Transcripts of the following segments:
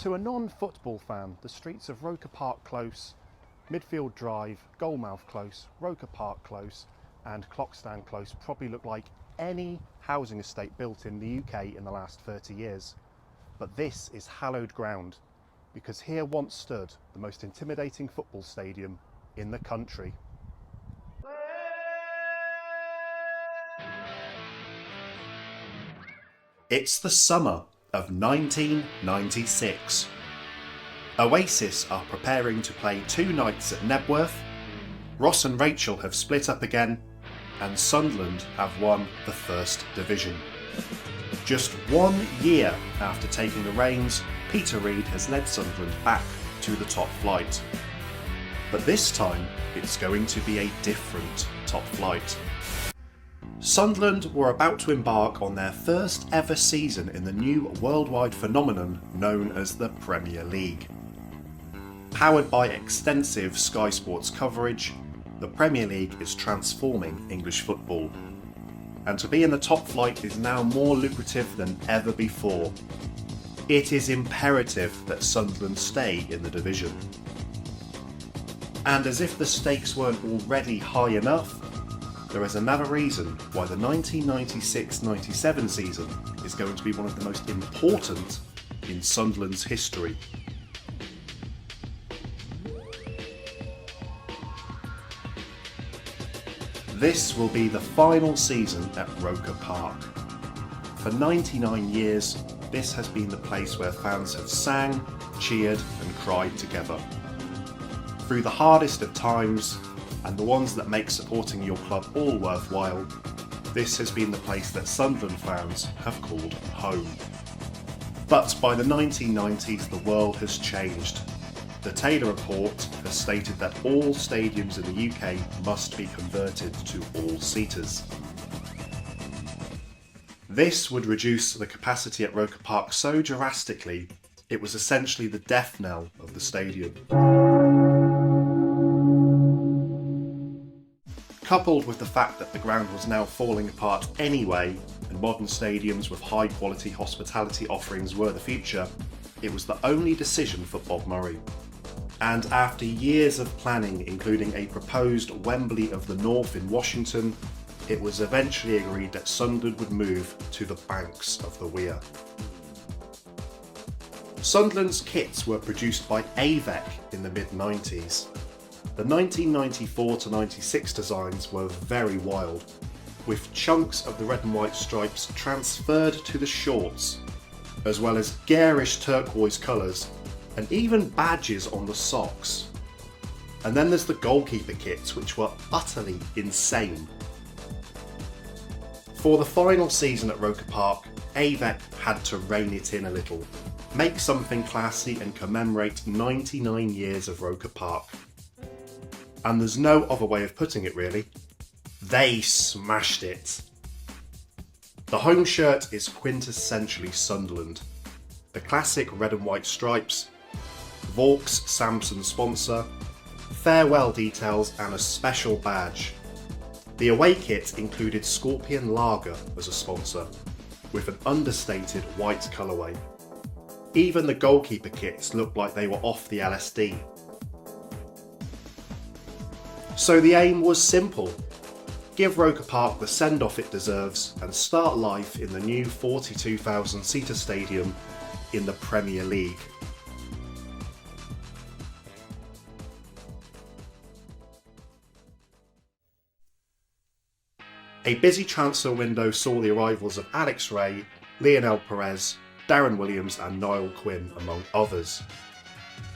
To a non-football fan, the streets of Roker Park Close, Midfield Drive, Goalmouth Close, Roker Park Close and Clockstand Close probably look like any housing estate built in the UK in the last 30 years. But this is hallowed ground, because here once stood the most intimidating football stadium in the country. It's the summer of 1996. Oasis are preparing to play 2 nights at Nebworth, Ross and Rachel have split up again, and Sunderland have won the First Division. Just 1 year after taking the reins, Peter Reid has led Sunderland back to the top flight. But this time, it's going to be a different top flight. Sunderland were about to embark on their first ever season in the new worldwide phenomenon known as the Premier League. Powered by extensive Sky Sports coverage, the Premier League is transforming English football. And to be in the top flight is now more lucrative than ever before. It is imperative that Sunderland stay in the division. And as if the stakes weren't already high enough, there is another reason why the 1996-97 season is going to be one of the most important in Sunderland's history. This will be the final season at Roker Park. For 99 years, this has been the place where fans have sang, cheered and cried together. Through the hardest of times, and the ones that make supporting your club all worthwhile, this has been the place that Sunderland fans have called home. But by the 1990s, the world has changed. The Taylor Report has stated that all stadiums in the UK must be converted to all-seaters. This would reduce the capacity at Roker Park so drastically, it was essentially the death knell of the stadium. Coupled with the fact that the ground was now falling apart anyway, and modern stadiums with high quality hospitality offerings were the future, it was the only decision for Bob Murray. And after years of planning, including a proposed Wembley of the North in Washington, it was eventually agreed that Sunderland would move to the banks of the Wear. Sunderland's kits were produced by Safc in the mid-90s. The 1994-96 designs were very wild, with chunks of the red and white stripes transferred to the shorts, as well as garish turquoise colours, and even badges on the socks. And then there's the goalkeeper kits, which were utterly insane. For the final season at Roker Park, Safc had to rein it in a little, make something classy and commemorate 99 years of Roker Park. And there's no other way of putting it really. They smashed it. The home shirt is quintessentially Sunderland. The classic red and white stripes, Vaux Samson sponsor, farewell details and a special badge. The away kit included Scorpion Lager as a sponsor, with an understated white colourway. Even the goalkeeper kits looked like they were off the LSD. So the aim was simple: give Roker Park the send-off it deserves and start life in the new 42,000-seater stadium in the Premier League. A busy transfer window saw the arrivals of Alex Ray, Lionel Perez, Darren Williams and Niall Quinn, among others.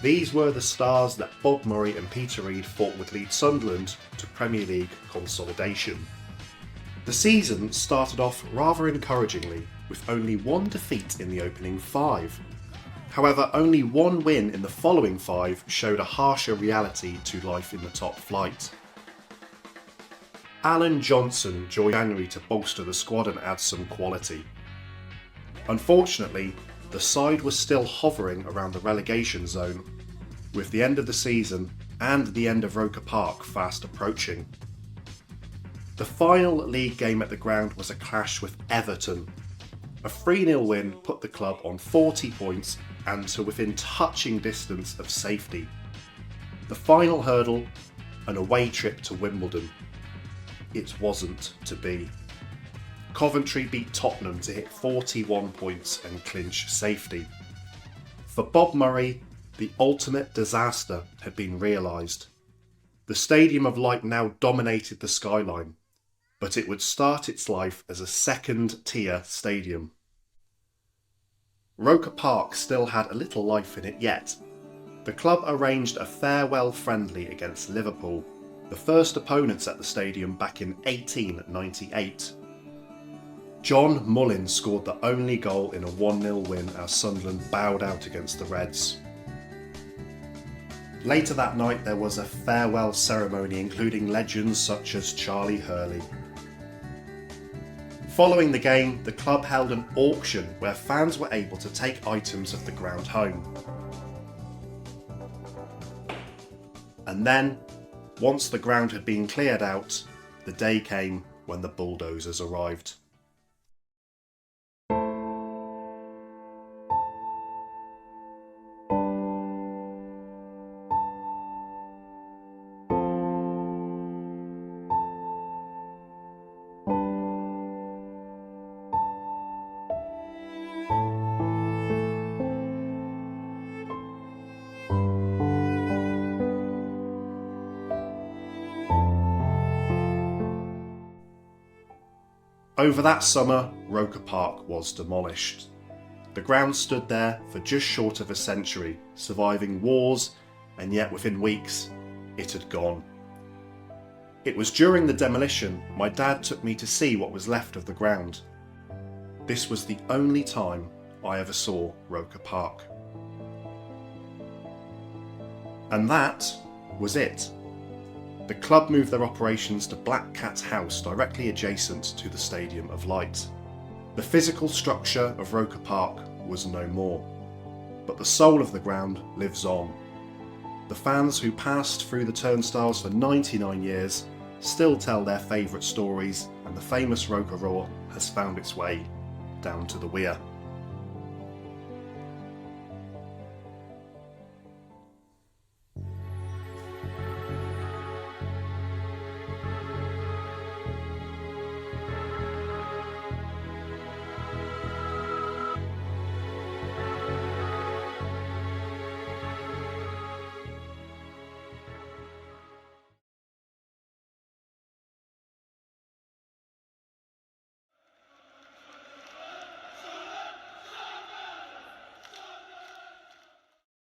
These were the stars that Bob Murray and Peter Reid thought would lead Sunderland to Premier League consolidation. The season started off rather encouragingly, with only 1 defeat in the opening 5. However, only 1 win in the following 5 showed a harsher reality to life in the top flight. Alan Johnson joined in January to bolster the squad and add some quality. Unfortunately, the side was still hovering around the relegation zone, with the end of the season and the end of Roker Park fast approaching. The final league game at the ground was a clash with Everton, A 3-0 win put the club on 40 points and to within touching distance of safety. The final hurdle, an away trip to Wimbledon. It wasn't to be. Coventry beat Tottenham to hit 41 points and clinch safety. For Bob Murray, the ultimate disaster had been realised. The Stadium of Light now dominated the skyline, but it would start its life as a second-tier stadium. Roker Park still had a little life in it yet. The club arranged a farewell friendly against Liverpool, the first opponents at the stadium back in 1898. John Mullin scored the only goal in a 1-0 win as Sunderland bowed out against the Reds. Later that night there was a farewell ceremony including legends such as Charlie Hurley. Following the game, the club held an auction where fans were able to take items of the ground home. And then, once the ground had been cleared out, the day came when the bulldozers arrived. Over that summer, Roker Park was demolished. The ground stood there for just short of a century, surviving wars, and yet within weeks, it had gone. It was during the demolition my dad took me to see what was left of the ground. This was the only time I ever saw Roker Park. And that was it. The club moved their operations to Black Cat's house directly adjacent to the Stadium of Light. The physical structure of Roker Park was no more, but the soul of the ground lives on. The fans who passed through the turnstiles for 99 years still tell their favourite stories, and the famous Roker Roar has found its way down to the weir.